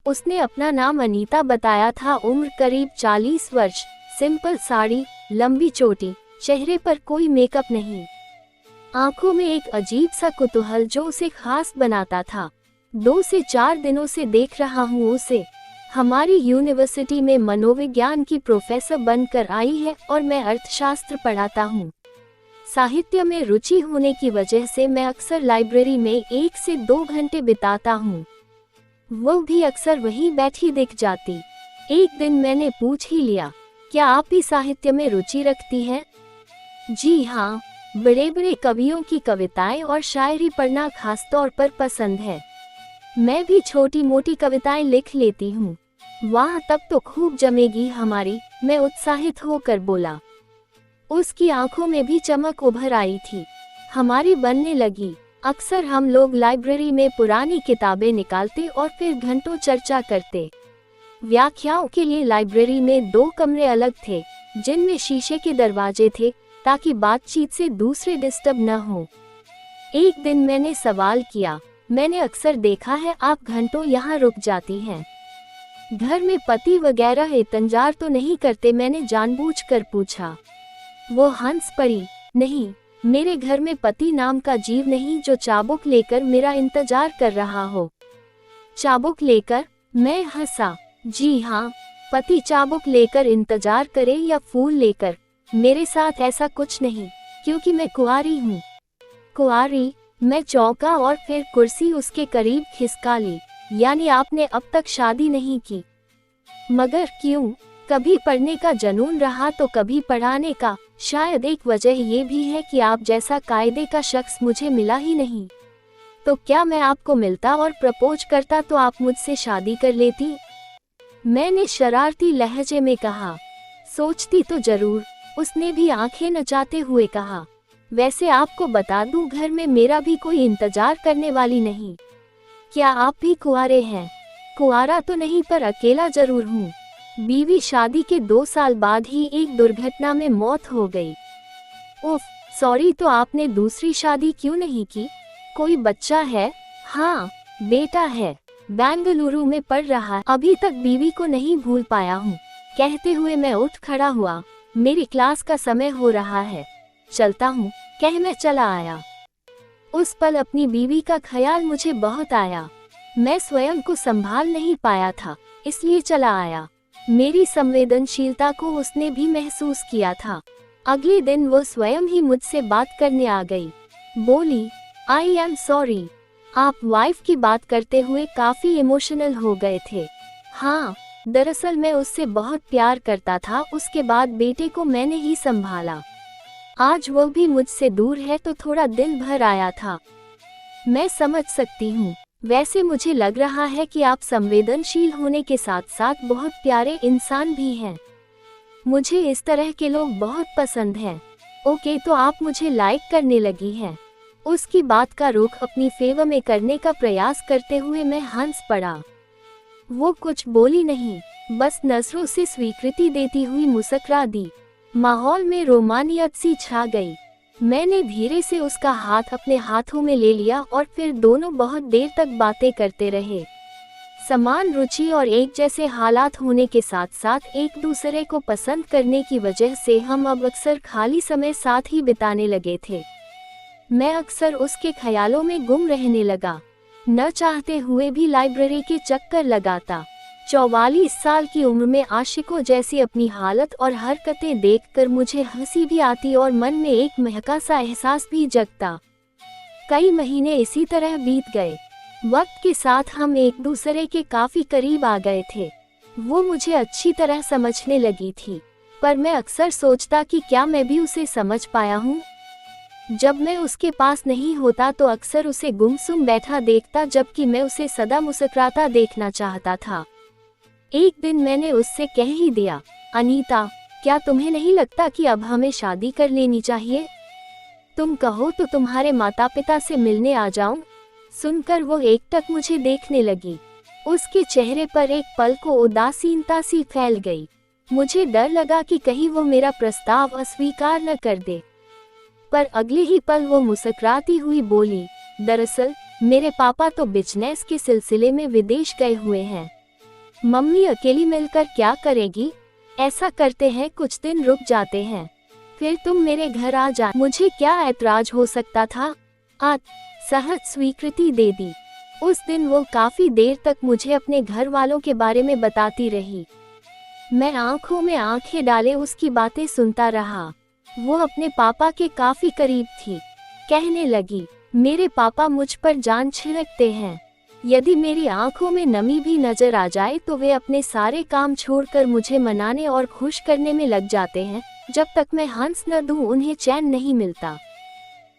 उसने अपना नाम अनीता बताया था। उम्र करीब 40 वर्ष। सिंपल साड़ी, लंबी चोटी, चेहरे पर कोई मेकअप नहीं। आंखों में एक अजीब सा कुतूहल जो उसे खास बनाता था। 2 से 4 दिनों से देख रहा हूँ उसे। हमारी यूनिवर्सिटी में मनोविज्ञान की प्रोफेसर बनकर आई है और मैं अर्थशास्त्र पढ़ाता हूँ। साहित्य में रुचि होने की वजह से मैं अक्सर लाइब्रेरी में 1 से 2 घंटे बिताता हूँ। वो भी अक्सर वहीं बैठी दिख जाती। एक दिन मैंने पूछ ही लिया, क्या आप भी साहित्य में रुचि रखती हैं? जी हाँ, बड़े बड़े कवियों की कविताएं और शायरी पढ़ना खासतौर पर पसंद है। मैं भी छोटी मोटी कविताएं लिख लेती हूँ। वाह, तब तो खूब जमेगी हमारी, मैं उत्साहित होकर बोला। उसकी आंखों में भी चमक उभर आई थी। हमारी बनने लगी। अक्सर हम लोग लाइब्रेरी में पुरानी किताबें निकालते और फिर घंटों चर्चा करते। व्याख्याओं के लिए लाइब्रेरी में 2 कमरे अलग थे, जिनमें शीशे के दरवाजे थे ताकि बातचीत से दूसरे डिस्टर्ब न हो। एक दिन मैंने सवाल किया, मैंने अक्सर देखा है आप घंटों यहाँ रुक जाती हैं। घर में पति वगैरह इंतजार तो नहीं करते? मैंने जानबूझकर पूछा। वो हंस पड़ी। नहीं, मेरे घर में पति नाम का जीव नहीं जो चाबुक लेकर मेरा इंतजार कर रहा हो। चाबुक लेकर? मैं हंसा। जी हाँ, पति चाबुक लेकर इंतजार करे या फूल लेकर, मेरे साथ ऐसा कुछ नहीं, क्योंकि मैं कुंवारी हूँ। कुंवारी? मैं चौंका और फिर कुर्सी उसके करीब खिसका ली। यानी आपने अब तक शादी नहीं की? मगर क्यों? कभी पढ़ने का जुनून रहा तो कभी पढ़ाने का। शायद एक वजह ये भी है कि आप जैसा कायदे का शख्स मुझे मिला ही नहीं। तो क्या मैं आपको मिलता और प्रपोज करता तो आप मुझसे शादी कर लेती? मैंने शरारती लहजे में कहा। सोचती तो जरूर, उसने भी आंखें नचाते हुए कहा। वैसे आपको बता दूं, घर में मेरा भी कोई इंतजार करने वाली नहीं। क्या आप भी कुंवारे हैं? कुंवारा तो नहीं, पर अकेला जरूर हूँ। बीवी शादी के 2 साल बाद ही एक दुर्घटना में मौत हो गई। उफ, सॉरी, तो आपने दूसरी शादी क्यों नहीं की? कोई बच्चा है? हाँ, बेटा है, बेंगलुरु में पढ़ रहा है। अभी तक बीवी को नहीं भूल पाया हूँ। कहते हुए मैं उठ खड़ा हुआ। मेरी क्लास का समय हो रहा है, चलता हूँ, कह मैं चला आया। उस पल अपनी बीवी का ख्याल मुझे बहुत आया। मैं स्वयं को संभाल नहीं पाया था, इसलिए चला आया। मेरी संवेदनशीलता को उसने भी महसूस किया था। अगले दिन वो स्वयं ही मुझसे बात करने आ गई। बोली, आई एम सॉरी, आप वाइफ की बात करते हुए काफी इमोशनल हो गए थे। हाँ, दरअसल मैं उससे बहुत प्यार करता था। उसके बाद बेटे को मैंने ही संभाला। आज वो भी मुझसे दूर है तो थोड़ा दिल भर आया था। मैं समझ सकती हूँ। वैसे मुझे लग रहा है कि आप संवेदनशील होने के साथ साथ बहुत प्यारे इंसान भी हैं। मुझे इस तरह के लोग बहुत पसंद हैं। ओके, तो आप मुझे लाइक करने लगी हैं। उसकी बात का रुख अपनी फेवर में करने का प्रयास करते हुए मैं हंस पड़ा। वो कुछ बोली नहीं, बस नजरों से स्वीकृति देती हुई मुस्कुरा दी। माहौल में रोमानियत सी छा गई। मैंने धीरे से उसका हाथ अपने हाथों में ले लिया और फिर दोनों बहुत देर तक बातें करते रहे। समान रुचि और एक जैसे हालात होने के साथ साथ एक दूसरे को पसंद करने की वजह से हम अब अक्सर खाली समय साथ ही बिताने लगे थे। मैं अक्सर उसके ख्यालों में गुम रहने लगा। न चाहते हुए भी लाइब्रेरी के चक्कर लगाता। 44 साल की उम्र में आशिकों जैसी अपनी हालत और हरकतें देखकर मुझे हंसी भी आती और मन में एक महका सा एहसास भी जगता। कई महीने इसी तरह बीत गए। वक्त के साथ हम एक दूसरे के काफी करीब आ गए थे। वो मुझे अच्छी तरह समझने लगी थी, पर मैं अक्सर सोचता कि क्या मैं भी उसे समझ पाया हूँ। जब मैं उसके पास नहीं होता तो अक्सर उसे गुमसुम बैठा देखता, जबकि मैं उसे सदा मुस्कुराता देखना चाहता था। एक दिन मैंने उससे कह ही दिया, अनीता, क्या तुम्हें नहीं लगता कि अब हमें शादी कर लेनी चाहिए? तुम कहो तो तुम्हारे माता पिता से मिलने आ जाऊं? सुनकर वो एकटक मुझे देखने लगी। उसके चेहरे पर एक पल को उदासीनता सी फैल गई। मुझे डर लगा कि कहीं वो मेरा प्रस्ताव अस्वीकार न कर दे, पर अगले ही पल वो मुस्कुराती हुई बोली, दरअसल मेरे पापा तो बिजनेस के सिलसिले में विदेश गए हुए हैं। मम्मी अकेली मिलकर क्या करेगी? ऐसा करते हैं कुछ दिन रुक जाते हैं, फिर तुम मेरे घर आ जा। मुझे क्या ऐतराज हो सकता था? सहज स्वीकृति दे दी। उस दिन वो काफी देर तक मुझे अपने घर वालों के बारे में बताती रही। मैं आंखों में आंखें डाले उसकी बातें सुनता रहा। वो अपने पापा के काफी करीब थी। कहने लगी, मेरे पापा मुझ पर जान छिड़कते हैं। यदि मेरी आंखों में नमी भी नजर आ जाए तो वे अपने सारे काम छोड़कर मुझे मनाने और खुश करने में लग जाते हैं। जब तक मैं हंस न दूं उन्हें चैन नहीं मिलता।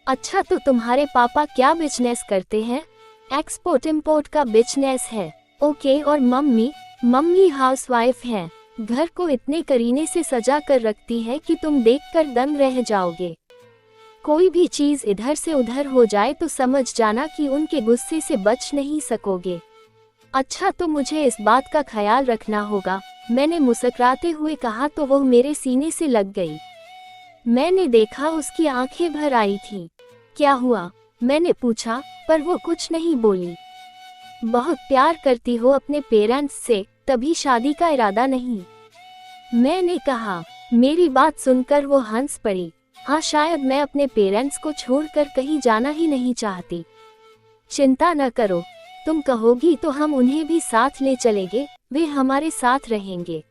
अच्छा, तो तुम्हारे पापा क्या बिजनेस करते हैं? एक्सपोर्ट इम्पोर्ट का बिजनेस है। ओके, और मम्मी हाउसवाइफ हैं। घर को इतने करीने से सजा कर रखती है कि तुम देखकर दंग रह जाओगे। कोई भी चीज इधर से उधर हो जाए तो समझ जाना कि उनके गुस्से से बच नहीं सकोगे। अच्छा, तो मुझे इस बात का ख्याल रखना होगा, मैंने मुस्कुराते हुए कहा तो वह मेरे सीने से लग गई। मैंने देखा उसकी आंखें भर आई थी। क्या हुआ? मैंने पूछा, पर वो कुछ नहीं बोली। बहुत प्यार करती हो अपने पेरेंट्स से, तभी शादी का इरादा नहीं? मैंने कहा। मेरी बात सुनकर वो हंस पड़ी। हाँ, शायद मैं अपने पेरेंट्स को छोड़कर कहीं जाना ही नहीं चाहती। चिंता न करो, तुम कहोगी तो हम उन्हें भी साथ ले चलेंगे, वे हमारे साथ रहेंगे।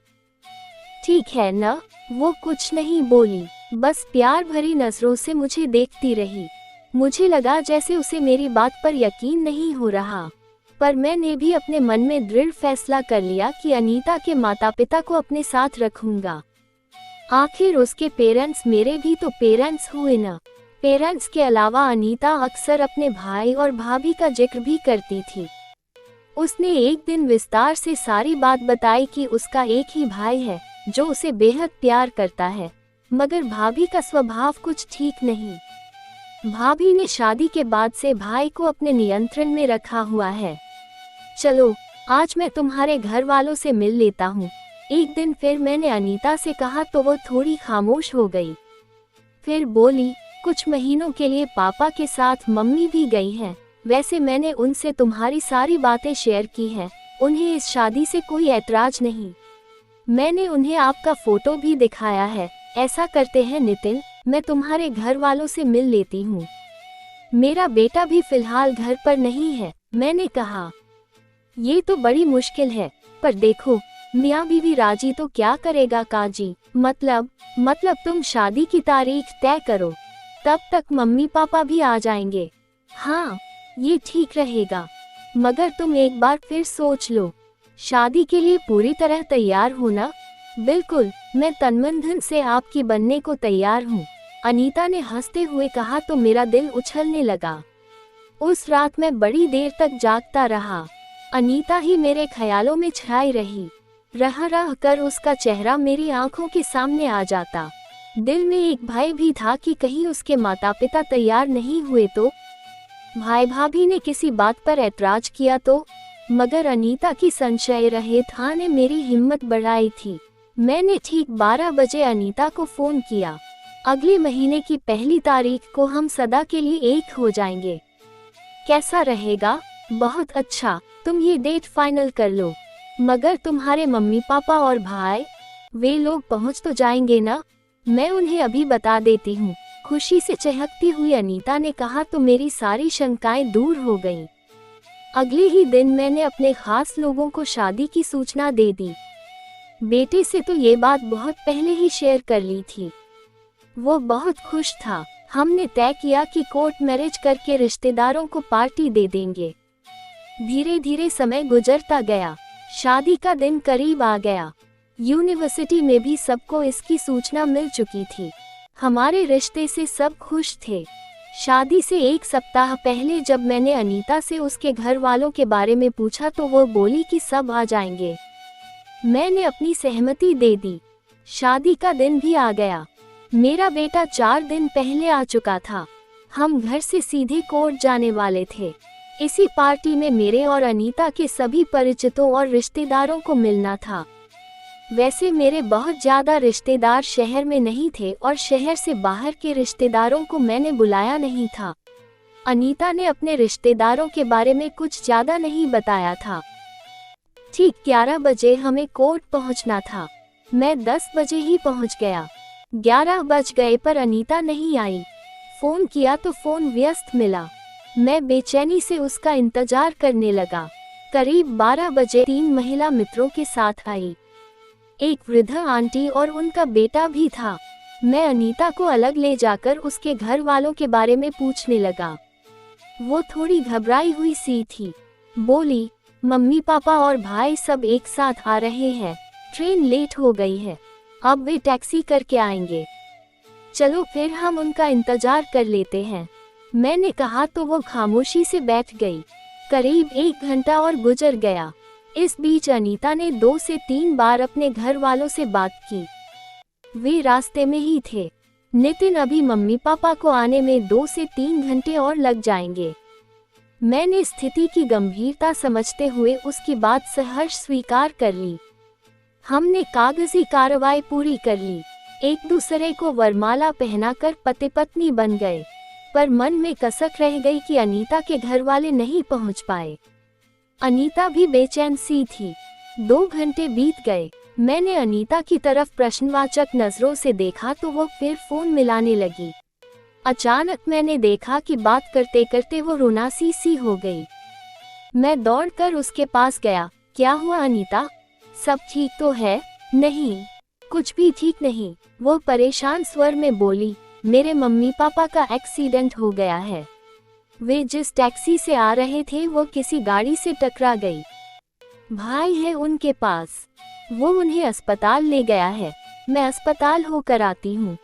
ठीक है न? वो कुछ नहीं बोली, बस प्यार भरी नजरों से मुझे देखती रही। मुझे लगा जैसे उसे मेरी बात पर यकीन नहीं हो रहा, पर मैंने भी अपने मन में दृढ़ फैसला कर लिया कि अनीता के माता पिता को अपने साथ रखूंगा। आखिर उसके पेरेंट्स मेरे भी तो पेरेंट्स हुए न। पेरेंट्स के अलावा अनीता अक्सर अपने भाई और भाभी का जिक्र भी करती थी। उसने एक दिन विस्तार से सारी बात बताई कि उसका एक ही भाई है जो उसे बेहद प्यार करता है, मगर भाभी का स्वभाव कुछ ठीक नहीं। भाभी ने शादी के बाद से भाई को अपने नियंत्रण में रखा हुआ है। चलो, आज मैं तुम्हारे घर वालों से मिल लेता हूँ। एक दिन फिर मैंने अनीता से कहा तो वो थोड़ी खामोश हो गई। फिर बोली, कुछ महीनों के लिए पापा के साथ मम्मी भी गई हैं। वैसे मैंने उनसे तुम्हारी सारी बातें शेयर की हैं। उन्हें इस शादी से कोई ऐतराज नहीं। मैंने उन्हें आपका फोटो भी दिखाया है। ऐसा करते हैं नितिन, मैं तुम्हारे घर वालों से मिल लेती हूँ। मेरा बेटा भी फिलहाल घर पर नहीं है। मैंने कहा, ये तो बड़ी मुश्किल है, पर देखो मियाँ बीवी राजी तो क्या करेगा काजी। मतलब तुम शादी की तारीख तय करो, तब तक मम्मी पापा भी आ जाएंगे। हाँ, ये ठीक रहेगा, मगर तुम एक बार फिर सोच लो। शादी के लिए पूरी तरह तैयार हो ना? बिल्कुल, मैं तन धन से आपकी बनने को तैयार हूँ, अनीता ने हंसते हुए कहा तो मेरा दिल उछलने लगा। उस रात मैं बड़ी देर तक जागता रहा। अनीता ही मेरे ख्यालों में छाई रही। रह कर उसका चेहरा मेरी आंखों के सामने आ जाता। दिल में एक भय भी था कि कहीं उसके माता पिता तैयार नहीं हुए तो, भाई भाभी ने किसी बात पर ऐतराज किया तो। मगर अनीता की संशय रहित हाँ ने मेरी हिम्मत बढ़ाई थी। मैंने ठीक 12 बजे अनीता को फोन किया। अगले महीने की पहली तारीख को हम सदा के लिए एक हो जाएंगे। कैसा रहेगा? बहुत अच्छा, तुम ये डेट फाइनल कर लो। मगर तुम्हारे मम्मी पापा और भाई, वे लोग पहुंच तो जाएंगे ना? मैं उन्हें अभी बता देती हूँ, खुशी से चहकती हुई अनीता ने कहा तो मेरी सारी शंकाएं दूर हो गईं। अगले ही दिन मैंने अपने खास लोगों को शादी की सूचना दे दी। बेटे से तो ये बात बहुत पहले ही शेयर कर ली थी। वो बहुत खुश था। हमने तय किया कि कोर्ट मैरिज करके रिश्तेदारों को पार्टी दे देंगे। धीरे धीरे समय गुजरता गया। शादी का दिन करीब आ गया। यूनिवर्सिटी में भी सबको इसकी सूचना मिल चुकी थी। हमारे रिश्ते से सब खुश थे। शादी से एक सप्ताह पहले जब मैंने अनीता से उसके घर वालों के बारे में पूछा तो वो बोली कि सब आ जाएंगे। मैंने अपनी सहमति दे दी। शादी का दिन भी आ गया। मेरा बेटा 4 दिन पहले आ चुका था। हम घर से सीधे कोर्ट जाने वाले थे। इसी पार्टी में मेरे और अनीता के सभी परिचितों और रिश्तेदारों को मिलना था। वैसे मेरे बहुत ज्यादा रिश्तेदार शहर में नहीं थे और शहर से बाहर के रिश्तेदारों को मैंने बुलाया नहीं था। अनीता ने अपने रिश्तेदारों के बारे में कुछ ज्यादा नहीं बताया था। ठीक 11 बजे हमें कोर्ट पहुंचना था। मैं 10 बजे ही पहुंच गया। 11 बज गए पर अनीता नहीं आई। फोन किया तो फोन व्यस्त मिला। मैं बेचैनी से उसका इंतजार करने लगा। करीब 12 बजे 3 महिला मित्रों के साथ आई। एक वृद्ध आंटी और उनका बेटा भी था। मैं अनीता को अलग ले जाकर उसके घर वालों के बारे में पूछने लगा। वो थोड़ी घबराई हुई सी थी। बोली, मम्मी पापा और भाई सब एक साथ आ रहे हैं, ट्रेन लेट हो गई है, अब वे टैक्सी करके आएंगे, चलो फिर हम उनका इंतजार कर लेते हैं। मैंने कहा तो वो खामोशी से बैठ गई। करीब 1 घंटा और गुजर गया। इस बीच अनीता ने 2 से 3 बार अपने घर वालों से बात की। वे रास्ते में ही थे। नितिन, अभी मम्मी पापा को आने में 2 से 3 घंटे और लग जाएंगे। मैंने स्थिति की गंभीरता समझते हुए उसकी बात सहर्ष स्वीकार कर ली। हमने कागजी कार्रवाई पूरी कर ली। एक दूसरे को वरमाला पहनाकर पति पत्नी बन गए। पर मन में कसक रह गई कि अनीता के घर वाले नहीं पहुंच पाए। अनीता भी बेचैन सी थी। 2 घंटे बीत गए। मैंने अनीता की तरफ प्रश्नवाचक नजरों से देखा तो वो फिर फोन मिलाने लगी। अचानक मैंने देखा कि बात करते करते वो रुनासी सी हो गई। मैं दौड़कर उसके पास गया। क्या हुआ अनीता, सब ठीक तो है? नहीं, कुछ भी ठीक नहीं, वो परेशान स्वर में बोली। मेरे मम्मी पापा का एक्सीडेंट हो गया है। वे जिस टैक्सी से आ रहे थे वो किसी गाड़ी से टकरा गई। भाई है उनके पास, वो उन्हें अस्पताल ले गया है। मैं अस्पताल होकर आती हूँ।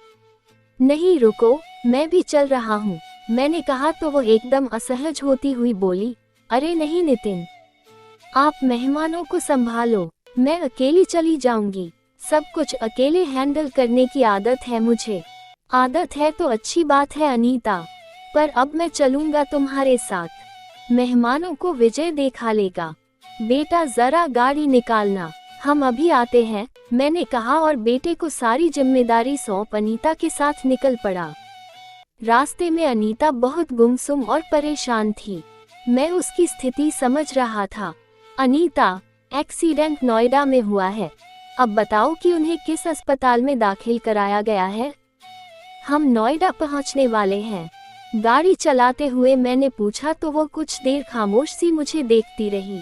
नहीं रुको, मैं भी चल रहा हूँ, मैंने कहा तो वो एकदम असहज होती हुई बोली, अरे नहीं नितिन, आप मेहमानों को संभालो, मैं अकेली चली जाऊंगी। सब कुछ अकेले हैंडल करने की आदत है मुझे। आदत है तो अच्छी बात है अनीता, पर अब मैं चलूंगा तुम्हारे साथ। मेहमानों को विजय देखा लेगा। बेटा जरा गाड़ी निकालना, हम अभी आते हैं, मैंने कहा और बेटे को सारी जिम्मेदारी सौंप अनीता के साथ निकल पड़ा। रास्ते में अनीता बहुत गुमसुम और परेशान थी। मैं उसकी स्थिति समझ रहा था। अनीता, एक्सीडेंट नोएडा में हुआ है। अब बताओ कि उन्हें किस अस्पताल में दाखिल कराया गया है? हम नोएडा पहुंचने वाले हैं। गाड़ी चलाते हुए मैंने पूछा तो वो कुछ देर खामोश सी मुझे देखती रही।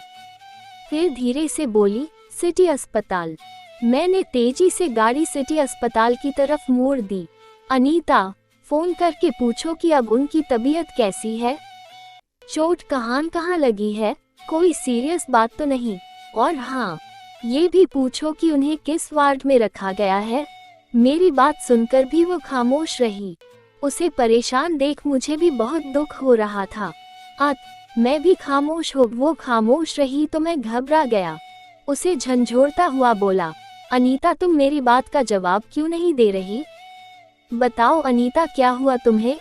फिर धीरे से बोली, सिटी अस्पताल। मैंने तेजी से गाड़ी सिटी अस्पताल की तरफ मोड़ दी। अनीता, फोन करके पूछो कि अब उनकी तबीयत कैसी है। चोट कहाँ लगी है, कोई सीरियस बात तो नहीं। और हाँ, ये भी पूछो कि उन्हें किस वार्ड में रखा गया है। मेरी बात सुनकर भी वो खामोश रही। उसे परेशान देख मुझे भी बहुत दुख हो रहा था। मैं भी खामोश हो। वो खामोश रही तो मैं घबरा गया। उसे झंझोड़ता हुआ बोला, अनीता तुम मेरी बात का जवाब क्यों नहीं दे रही? बताओ अनीता, क्या हुआ तुम्हें?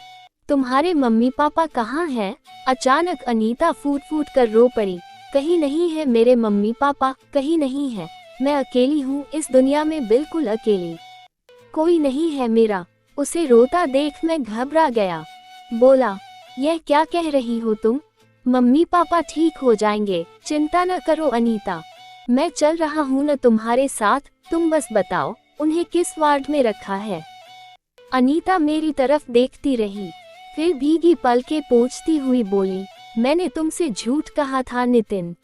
तुम्हारे मम्मी पापा कहाँ हैं? अचानक अनीता फूट फूट कर रो पड़ी। कहीं नहीं है मेरे मम्मी पापा, कहीं नहीं है। मैं अकेली हूँ इस दुनिया में, बिल्कुल अकेली। कोई नहीं है मेरा। उसे रोता देख मैं घबरा गया। बोला, यह क्या कह रही हो तुम? मम्मी पापा ठीक हो जाएंगे, चिंता न करो अनीता। मैं चल रहा हूँ न तुम्हारे साथ, तुम बस बताओ उन्हें किस वार्ड में रखा है। अनीता मेरी तरफ देखती रही, फिर भीगी पलकें पोंछती हुई बोली, मैंने तुमसे झूठ कहा था नितिन।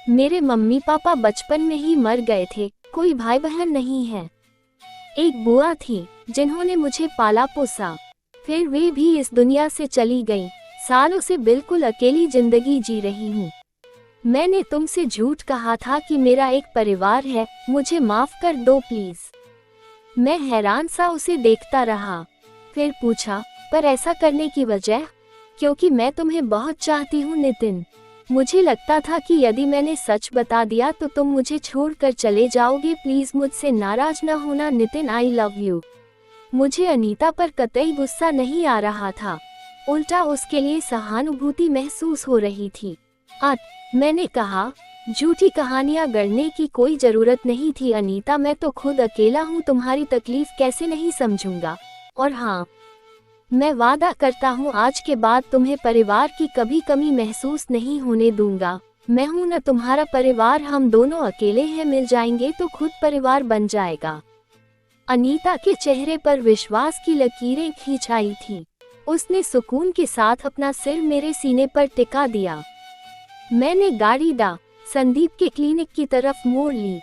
मेरे मम्मी पापा बचपन में ही मर गए थे, कोई भाई बहन नहीं है। एक बुआ थी जिन्होंने मुझे पाला पोसा, फिर वे भी इस दुनिया से चली गईं। सालों से बिल्कुल अकेली जिंदगी जी रही हूँ। मैंने तुमसे झूठ कहा था कि मेरा एक परिवार है, मुझे माफ कर दो प्लीज। मैं हैरान सा उसे देखता रहा, फिर पूछा, पर ऐसा करने की वजह? क्योंकि मैं तुम्हें बहुत चाहती हूँ नितिन। मुझे लगता था कि यदि मैंने सच बता दिया तो तुम मुझे छोड़कर चले जाओगे। प्लीज मुझसे नाराज न होना नितिन, आई लव यू। मुझे अनीता पर कतई गुस्सा नहीं आ रहा था, उल्टा उसके लिए सहानुभूति महसूस हो रही थी। मैंने कहा, झूठी कहानियां गढ़ने की कोई जरूरत नहीं थी अनीता, मैं तो खुद अकेला हूँ, तुम्हारी तकलीफ कैसे नहीं समझूंगा। और हाँ, मैं वादा करता हूँ आज के बाद तुम्हें परिवार की कभी कमी महसूस नहीं होने दूंगा। मैं हूं न तुम्हारा परिवार, हम दोनों अकेले हैं, मिल जाएंगे तो खुद परिवार बन जाएगा। अनीता के चेहरे पर विश्वास की लकीरें खींच आई थीं। उसने सुकून के साथ अपना सिर मेरे सीने पर टिका दिया। मैंने गाड़ी संदीप के क्लिनिक की तरफ मोड़ ली।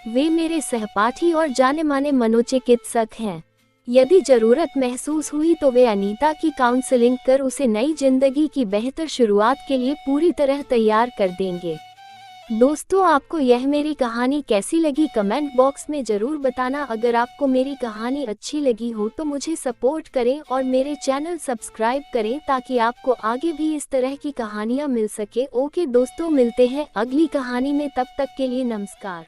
वे मेरे सहपाठी और जाने माने मनोचिकित्सक हैं। यदि जरूरत महसूस हुई तो वे अनीता की काउंसलिंग कर उसे नई जिंदगी की बेहतर शुरुआत के लिए पूरी तरह तैयार कर देंगे। दोस्तों, आपको यह मेरी कहानी कैसी लगी कमेंट बॉक्स में ज़रूर बताना। अगर आपको मेरी कहानी अच्छी लगी हो तो मुझे सपोर्ट करें और मेरे चैनल सब्सक्राइब करें ताकि आपको आगे भी इस तरह की कहानियाँ मिल सके। ओके दोस्तों, मिलते हैं अगली कहानी में, तब तक के लिए नमस्कार।